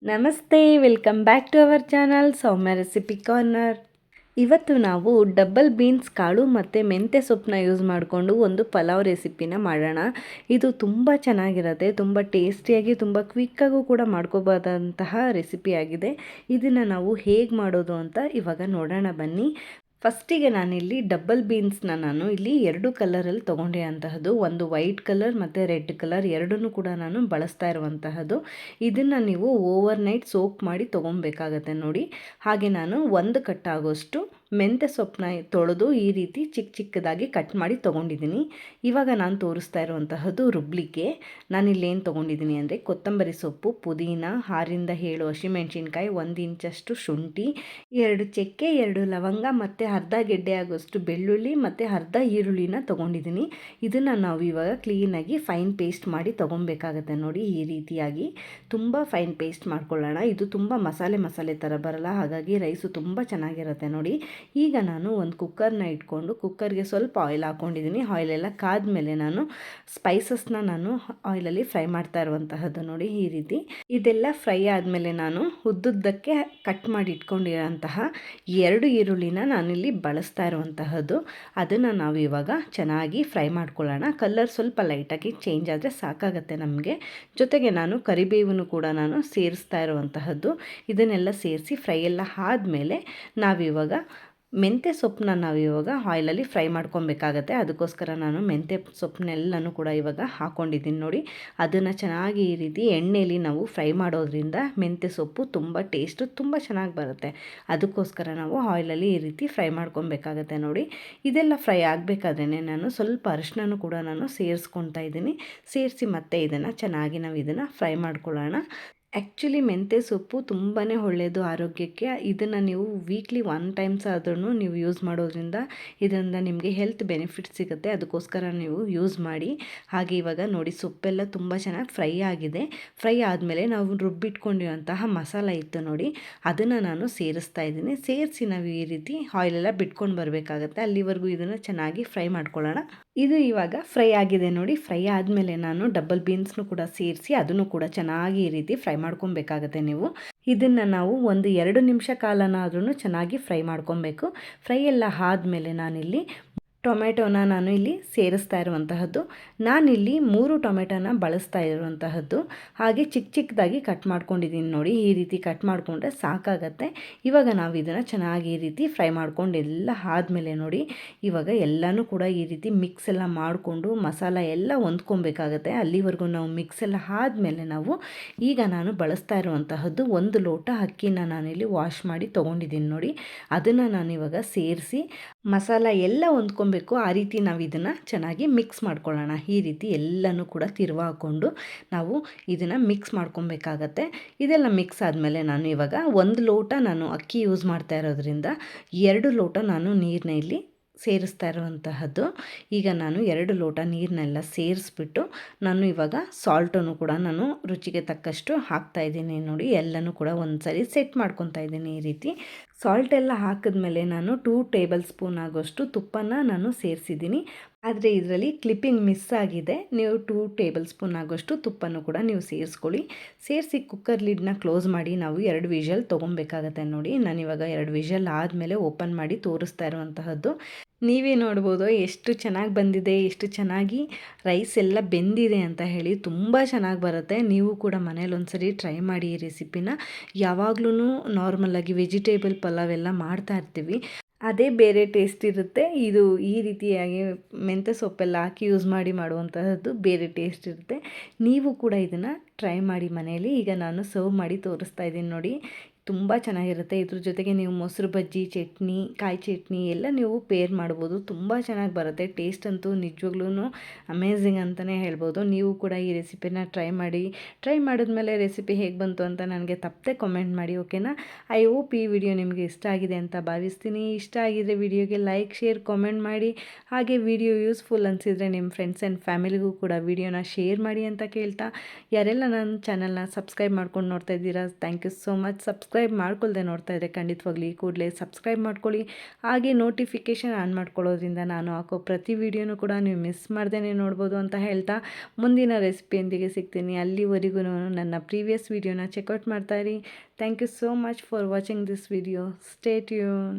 ನಮಸ್ತೆ, welcome back to our channel Soumya recipe corner. ಇವತ್ತು ನಾವು ಡಬಲ್ ಬೀನ್ಸ್ ಕಾಳು ಮತ್ತು ಮೆಂತ್ಯ ಸೊಪ್ಪನ್ನ ಯೂಸ್ ಮಾಡಿಕೊಂಡು ಒಂದು ಪಲಾವ್ ರೆಸಿಪಿನ ಮಾಡೋಣ. ಇದು ತುಂಬ ಚೆನ್ನಾಗಿರುತ್ತೆ, ತುಂಬ ಟೇಸ್ಟಿಯಾಗಿ, ತುಂಬ ಕ್ವಿಕ್ಕಾಗೂ ಕೂಡ ಮಾಡ್ಕೋಬೋದಂತಹ ರೆಸಿಪಿಯಾಗಿದೆ. ಇದನ್ನು ನಾವು ಹೇಗೆ ಮಾಡೋದು ಅಂತ ಇವಾಗ ನೋಡೋಣ ಬನ್ನಿ. ಫಸ್ಟಿಗೆ ನಾನಿಲ್ಲಿ ಡಬಲ್ ಬೀನ್ಸ್ನ ನಾನು ಇಲ್ಲಿ 2 ಕಲರಲ್ಲಿ ತೊಗೊಂಡಿರುವಂತಹದ್ದು, ಒಂದು ವೈಟ್ ಕಲರ್ ಮತ್ತು ರೆಡ್ ಕಲರ್ ಎರಡನ್ನೂ ಕೂಡ ನಾನು ಬಳಸ್ತಾ ಇರುವಂತಹದ್ದು. ಇದನ್ನು ನೀವು ಓವರ್ ನೈಟ್ ಸೋಕ್ ಮಾಡಿ ತೊಗೊಬೇಕಾಗತ್ತೆ ನೋಡಿ. ಹಾಗೆ ನಾನು 1 ಕಟ್ಟಾಗೋಷ್ಟು ಮೆಂತ್ಯ ಸೊಪ್ಪನ್ನ ತೊಳೆದು ಈ ರೀತಿ ಚಿಕ್ಕ ಚಿಕ್ಕದಾಗಿ ಕಟ್ ಮಾಡಿ ತೊಗೊಂಡಿದ್ದೀನಿ. ಇವಾಗ ನಾನು ತೋರಿಸ್ತಾ ಇರುವಂತಹದ್ದು ರುಬ್ಲಿಕ್ಕೆ ನಾನಿಲ್ಲೇನು ತೊಗೊಂಡಿದ್ದೀನಿ ಅಂದರೆ ಕೊತ್ತಂಬರಿ ಸೊಪ್ಪು, ಪುದೀನ, 6ರಿಂದ 7 ಹಸಿಮೆಣಸಿನ್ಕಾಯಿ, 1 ಇಂಚಷ್ಟು ಶುಂಠಿ, 2 ಚಕ್ಕೆ, 2 ಲವಂಗ ಮತ್ತು ಅರ್ಧ ಗೆಡ್ಡೆ ಆಗೋಷ್ಟು ಬೆಳ್ಳುಳ್ಳಿ ಮತ್ತು ಅರ್ಧ ಈರುಳ್ಳಿನ ತೊಗೊಂಡಿದ್ದೀನಿ. ಇದನ್ನು ನಾವು ಇವಾಗ ಕ್ಲೀನಾಗಿ ಫೈನ್ ಪೇಸ್ಟ್ ಮಾಡಿ ತೊಗೊಬೇಕಾಗತ್ತೆ ನೋಡಿ. ಈ ರೀತಿಯಾಗಿ ತುಂಬ ಫೈನ್ ಪೇಸ್ಟ್ ಮಾಡ್ಕೊಳ್ಳೋಣ. ಇದು ತುಂಬ ಮಸಾಲೆ ಥರ ಬರಲ್ಲ, ಹಾಗಾಗಿ ರೈಸು ತುಂಬ ಚೆನ್ನಾಗಿರುತ್ತೆ ನೋಡಿ. ಈಗ ನಾನು ಒಂದು ಕುಕ್ಕರ್ನ ಇಟ್ಕೊಂಡು ಕುಕ್ಕರ್ಗೆ ಸ್ವಲ್ಪ ಆಯಿಲ್ ಹಾಕ್ಕೊಂಡಿದ್ದೀನಿ. ಆಯಿಲೆಲ್ಲ ಕಾದ್ಮೇಲೆ ನಾನು ಸ್ಪೈಸಸ್ನ ನಾನು ಆಯಿಲಲ್ಲಿ ಫ್ರೈ ಮಾಡ್ತಾ ಇರುವಂತಹದ್ದು ನೋಡಿ. ಈ ರೀತಿ ಇದೆಲ್ಲ ಫ್ರೈ ಆದಮೇಲೆ ನಾನು ಉದ್ದುದ್ದಕ್ಕೆ ಕಟ್ ಮಾಡಿ ಇಟ್ಕೊಂಡಿರೋಂತಹ 2 ಈರುಳ್ಳಿನ ನಾನಿಲ್ಲಿ ಬಳಸ್ತಾ ಇರುವಂತಹದ್ದು. ಅದನ್ನು ನಾವು ಇವಾಗ ಚೆನ್ನಾಗಿ ಫ್ರೈ ಮಾಡ್ಕೊಳ್ಳೋಣ. ಕಲರ್ ಸ್ವಲ್ಪ ಲೈಟಾಗಿ ಚೇಂಜ್ ಆದರೆ ಸಾಕಾಗತ್ತೆ ನಮಗೆ. ಜೊತೆಗೆ ನಾನು ಕರಿಬೇವನ್ನು ಕೂಡ ನಾನು ಸೇರಿಸ್ತಾ ಇರುವಂತಹದ್ದು. ಇದನ್ನೆಲ್ಲ ಸೇರಿಸಿ ಫ್ರೈ ಎಲ್ಲ ಆದಮೇಲೆ ನಾವಿವಾಗ ಮೆಂತ್ಯ ಸೊಪ್ಪನ್ನ ನಾವು ಇವಾಗ ಆಯಿಲಲ್ಲಿ ಫ್ರೈ ಮಾಡ್ಕೊಬೇಕಾಗತ್ತೆ. ಅದಕ್ಕೋಸ್ಕರ ನಾನು ಮೆಂತ್ಯ ಸೊಪ್ಪನ್ನೆಲ್ಲನೂ ಕೂಡ ಇವಾಗ ಹಾಕ್ಕೊಂಡಿದ್ದೀನಿ ನೋಡಿ. ಅದನ್ನು ಚೆನ್ನಾಗಿ ಈ ರೀತಿ ಎಣ್ಣೆಯಲ್ಲಿ ನಾವು ಫ್ರೈ ಮಾಡೋದ್ರಿಂದ ಮೆಂತ್ಯ ಸೊಪ್ಪು ತುಂಬ ಟೇಸ್ಟು ತುಂಬ ಚೆನ್ನಾಗಿ ಬರುತ್ತೆ. ಅದಕ್ಕೋಸ್ಕರ ನಾವು ಆಯಿಲಲ್ಲಿ ಈ ರೀತಿ ಫ್ರೈ ಮಾಡ್ಕೊಬೇಕಾಗತ್ತೆ ನೋಡಿ. ಇದೆಲ್ಲ ಫ್ರೈ ಆಗಬೇಕಾದ್ರೇ ನಾನು ಸ್ವಲ್ಪ ಅರಿಶಿನನೂ ಕೂಡ ನಾನು ಸೇರಿಸ್ಕೊತಾ ಇದ್ದೀನಿ. ಸೇರಿಸಿ ಮತ್ತೆ ಇದನ್ನು ಚೆನ್ನಾಗಿ ನಾವು ಇದನ್ನು ಫ್ರೈ ಮಾಡ್ಕೊಳ್ಳೋಣ. ಆ್ಯಕ್ಚುಲಿ ಮೆಂತ್ಯ ಸೊಪ್ಪು ತುಂಬಾ ಒಳ್ಳೆಯದು ಆರೋಗ್ಯಕ್ಕೆ. ಇದನ್ನು ನೀವು ವೀಕ್ಲಿ 1 ಟೈಮ್ಸ್ ಆದ್ರೂ ನೀವು ಯೂಸ್ ಮಾಡೋದ್ರಿಂದ ಇದರಿಂದ ನಿಮಗೆ ಹೆಲ್ತ್ ಬೆನಿಫಿಟ್ ಸಿಗುತ್ತೆ. ಅದಕ್ಕೋಸ್ಕರ ನೀವು ಯೂಸ್ ಮಾಡಿ. ಹಾಗೆ ಇವಾಗ ನೋಡಿ ಸೊಪ್ಪೆಲ್ಲ ತುಂಬ ಚೆನ್ನಾಗಿ ಫ್ರೈ ಆಗಿದೆ. ಫ್ರೈ ಆದಮೇಲೆ ನಾವು ರುಬ್ಬಿಟ್ಕೊಂಡಿರುವಂತಹ ಮಸಾಲ ಇತ್ತು ನೋಡಿ, ಅದನ್ನು ನಾನು ಸೇರಿಸ್ತಾ ಇದ್ದೀನಿ. ಸೇರಿಸಿ ನಾವು ಈ ರೀತಿ ಆಯಿಲೆಲ್ಲ ಬಿಟ್ಕೊಂಡು ಬರಬೇಕಾಗತ್ತೆ. ಅಲ್ಲಿವರೆಗೂ ಇದನ್ನು ಚೆನ್ನಾಗಿ ಫ್ರೈ ಮಾಡ್ಕೊಳ್ಳೋಣ. ಇದು ಇವಾಗ ಫ್ರೈ ಆಗಿದೆ ನೋಡಿ. ಫ್ರೈ ಆದಮೇಲೆ ನಾನು ಡಬಲ್ ಬೀನ್ಸ್ನು ಕೂಡ ಸೇರಿಸಿ ಅದನ್ನು ಕೂಡ ಚೆನ್ನಾಗಿ ಈ ರೀತಿ ಫ್ರೈ ಮಾಡ್ಕೊಬೇಕಾಗತ್ತೆ ನೀವು. ಇದನ್ನು ನಾವು ಒಂದು 2 ನಿಮಿಷ ಕಾಲನಾದ್ರೂ ಚೆನ್ನಾಗಿ ಫ್ರೈ ಮಾಡ್ಕೊಬೇಕು. ಫ್ರೈ ಎಲ್ಲ ಆದಮೇಲೆ ನಾನಿಲ್ಲಿ ಟೊಮೆಟೊನ ನಾನು ಇಲ್ಲಿ ಸೇರಿಸ್ತಾ ಇರುವಂತಹದ್ದು. ನಾನಿಲ್ಲಿ 3 ಟೊಮೆಟೊನ ಬಳಸ್ತಾ ಇರುವಂತಹದ್ದು. ಹಾಗೆ ಚಿಕ್ಕ ಚಿಕ್ಕದಾಗಿ ಕಟ್ ಮಾಡ್ಕೊಂಡಿದ್ದೀನಿ ನೋಡಿ. ಈ ರೀತಿ ಕಟ್ ಮಾಡಿಕೊಂಡ್ರೆ ಸಾಕಾಗತ್ತೆ. ಇವಾಗ ನಾವು ಇದನ್ನು ಚೆನ್ನಾಗಿ ಈ ರೀತಿ ಫ್ರೈ ಮಾಡ್ಕೊಂಡು ಎಲ್ಲ ಆದಮೇಲೆ ನೋಡಿ, ಇವಾಗ ಎಲ್ಲನೂ ಕೂಡ ಈ ರೀತಿ ಮಿಕ್ಸ್ ಎಲ್ಲ ಮಾಡಿಕೊಂಡು ಮಸಾಲ ಎಲ್ಲ ಹೊಂದ್ಕೊಬೇಕಾಗತ್ತೆ. ಅಲ್ಲಿವರೆಗೂ ನಾವು ಮಿಕ್ಸ್ ಎಲ್ಲ ಆದಮೇಲೆ ನಾವು ಈಗ ನಾನು ಬಳಸ್ತಾ ಇರುವಂತಹದ್ದು 1 ಲೋಟ ಅಕ್ಕಿನ ನಾನಿಲ್ಲಿ ವಾಶ್ ಮಾಡಿ ತೊಗೊಂಡಿದ್ದೀನಿ ನೋಡಿ. ಅದನ್ನು ನಾನು ಇವಾಗ ಸೇರಿಸಿ ಮಸಾಲ ಎಲ್ಲ ಹೊಂದ್ಕೊಬೇಕು. ಆ ರೀತಿ ನಾವು ಇದನ್ನು ಚೆನ್ನಾಗಿ ಮಿಕ್ಸ್ ಮಾಡ್ಕೊಳ್ಳೋಣ. ಈ ರೀತಿ ಎಲ್ಲನೂ ಕೂಡ ತಿರುವಿ ಹಾಕ್ಕೊಂಡು ನಾವು ಇದನ್ನು ಮಿಕ್ಸ್ ಮಾಡ್ಕೊಬೇಕಾಗತ್ತೆ. ಇದೆಲ್ಲ ಮಿಕ್ಸ್ ಆದಮೇಲೆ ನಾನು ಇವಾಗ 1 ಲೋಟ ನಾನು ಅಕ್ಕಿ ಯೂಸ್ ಮಾಡ್ತಾ ಇರೋದ್ರಿಂದ 2 ಲೋಟ ನಾನು ನೀರನ್ನ ಇಲ್ಲಿ ಸೇರಿಸ್ತಾ ಇರುವಂತಹದ್ದು. ಈಗ ನಾನು 2 ಲೋಟ ನೀರನ್ನೆಲ್ಲ ಸೇರಿಸ್ಬಿಟ್ಟು ನಾನು ಇವಾಗ ಸಾಲ್ಟನ್ನು ಕೂಡ ನಾನು ರುಚಿಗೆ ತಕ್ಕಷ್ಟು ಹಾಕ್ತಾಯಿದ್ದೀನಿ ನೋಡಿ. ಎಲ್ಲನೂ ಕೂಡ ಒಂದು ಸರಿ ಸೆಟ್ ಮಾಡ್ಕೊತಾ ಇದ್ದೀನಿ. ಈ ರೀತಿ ಸಾಲ್ಟ್ ಎಲ್ಲ ಹಾಕಿದ್ಮೇಲೆ ನಾನು 2 ಟೇಬಲ್ ಸ್ಪೂನ್ ಆಗೋಷ್ಟು ತುಪ್ಪನ ನಾನು ಸೇರಿಸಿದ್ದೀನಿ. ಆದರೆ ಇದರಲ್ಲಿ ಕ್ಲಿಪ್ಪಿಂಗ್ ಮಿಸ್ ಆಗಿದೆ. ನೀವು 2 ಟೇಬಲ್ ಸ್ಪೂನ್ ಆಗೋಷ್ಟು ತುಪ್ಪನೂ ಕೂಡ ನೀವು ಸೇರಿಸ್ಕೊಳ್ಳಿ. ಸೇರಿಸಿ ಕುಕ್ಕರ್ ಲಿಡ್ನ ಕ್ಲೋಸ್ ಮಾಡಿ ನಾವು 2 ವಿಷಲ್ ತೊಗೊಬೇಕಾಗತ್ತೆ ನೋಡಿ. ನಾನಿವಾಗ 2 ವಿಷಲ್ ಆದಮೇಲೆ ಓಪನ್ ಮಾಡಿ ತೋರಿಸ್ತಾ ಇರುವಂತಹದ್ದು. ನೀವೇ ನೋಡ್ಬೋದು ಎಷ್ಟು ಚೆನ್ನಾಗಿ ಬಂದಿದೆ, ಎಷ್ಟು ಚೆನ್ನಾಗಿ ರೈಸ್ ಎಲ್ಲ ಬೆಂದಿದೆ ಅಂತ ಹೇಳಿ. ತುಂಬ ಚೆನ್ನಾಗಿ ಬರುತ್ತೆ. ನೀವು ಕೂಡ ಮನೇಲಿ ಒಂದ್ಸರಿ ಟ್ರೈ ಮಾಡಿ ಈ ರೆಸಿಪಿನ. ಯಾವಾಗ್ಲೂ ನಾರ್ಮಲಾಗಿ ವೆಜಿಟೇಬಲ್ ಪಲಾವ್ ಎಲ್ಲ ಮಾಡ್ತಾ ಇರ್ತೀವಿ, ಅದೇ ಬೇರೆ ಟೇಸ್ಟ್ ಇರುತ್ತೆ. ಇದು ಈ ರೀತಿಯಾಗಿ ಮೆಂತ್ಯ ಸೊಪ್ಪೆಲ್ಲ ಹಾಕಿ ಯೂಸ್ ಮಾಡಿ ಮಾಡುವಂತಹದ್ದು ಬೇರೆ ಟೇಸ್ಟ್ ಇರುತ್ತೆ. ನೀವು ಕೂಡ ಇದನ್ನು ಟ್ರೈ ಮಾಡಿ ಮನೆಯಲ್ಲಿ. ಈಗ ನಾನು ಸರ್ವ್ ಮಾಡಿ ತೋರಿಸ್ತಾ ಇದ್ದೀನಿ ನೋಡಿ. ತುಂಬ ಚೆನ್ನಾಗಿರುತ್ತೆ. ಇದ್ರ ಜೊತೆಗೆ ನೀವು ಮೊಸರು ಬಜ್ಜಿ, ಚಟ್ನಿ, ಕಾಯಿ ಚಟ್ನಿ ಎಲ್ಲ ನೀವು ಪೇರ್ ಮಾಡ್ಬೋದು. ತುಂಬ ಚೆನ್ನಾಗಿ ಬರುತ್ತೆ. ಟೇಸ್ಟ್ ಅಂತೂ ನಿಜವಾಗ್ಲೂ ಅಮೇಝಿಂಗ್ ಅಂತಲೇ ಹೇಳ್ಬೋದು. ನೀವು ಕೂಡ ಈ ರೆಸಿಪಿನ ಟ್ರೈ ಮಾಡಿ. ಟ್ರೈ ಮಾಡಿದ್ಮೇಲೆ ರೆಸಿಪಿ ಹೇಗೆ ಬಂತು ಅಂತ ನನಗೆ ತಪ್ಪದೆ ಕಾಮೆಂಟ್ ಮಾಡಿ, ಓಕೆನಾ? ಐ ಹೋಪ್ ಈ ವಿಡಿಯೋ ನಿಮಗೆ ಇಷ್ಟ ಆಗಿದೆ ಅಂತ ಭಾವಿಸ್ತೀನಿ. ಇಷ್ಟ ಆಗಿದ್ರೆ ವಿಡಿಯೋಗೆ ಲೈಕ್, ಶೇರ್, ಕಾಮೆಂಟ್ ಮಾಡಿ. ಹಾಗೆ ವಿಡಿಯೋ ಯೂಸ್ಫುಲ್ ಅನಿಸಿದರೆ ನಿಮ್ಮ ಫ್ರೆಂಡ್ಸ್ ಆ್ಯಂಡ್ ಫ್ಯಾಮಿಲಿಗೂ ಕೂಡ ವಿಡಿಯೋನ ಶೇರ್ ಮಾಡಿ ಅಂತ ಕೇಳ್ತಾ, ಯಾರೆಲ್ಲ ನನ್ನ ಚಾನಲ್ನ ಸಬ್ಸ್ಕ್ರೈಬ್ ಮಾಡ್ಕೊಂಡು ನೋಡ್ತಾ ಇದ್ದೀರಾ, thank you so much. Subscribe subscribe ಮಾಡ್ಕೊಳ್ದೆ ನೋಡ್ತಾ ಇದ್ದರೆ ಖಂಡಿತವಾಗ್ಲಿ ಈ ಕೂಡಲೇ ಸಬ್ಸ್ಕ್ರೈಬ್ ಮಾಡ್ಕೊಳ್ಳಿ. ಹಾಗೆ ನೋಟಿಫಿಕೇಷನ್ ಆನ್ ಮಾಡ್ಕೊಳ್ಳೋದ್ರಿಂದ ನಾನು ಹಾಕೋ ಪ್ರತಿ ವಿಡಿಯೋನೂ ಕೂಡ ನೀವು ಮಿಸ್ ಮಾಡ್ದೇ ನೋಡ್ಬೋದು ಅಂತ ಹೇಳ್ತಾ ಮುಂದಿನ ರೆಸಿಪಿಯೊಂದಿಗೆ ಸಿಗ್ತೀನಿ. ಅಲ್ಲಿವರೆಗೂ ನನ್ನ ಪ್ರೀವಿಯಸ್ ವಿಡಿಯೋನ ಚೆಕ್ಔಟ್ ಮಾಡ್ತಾಯಿರಿ. Thank you so much for watching this video. Stay tune.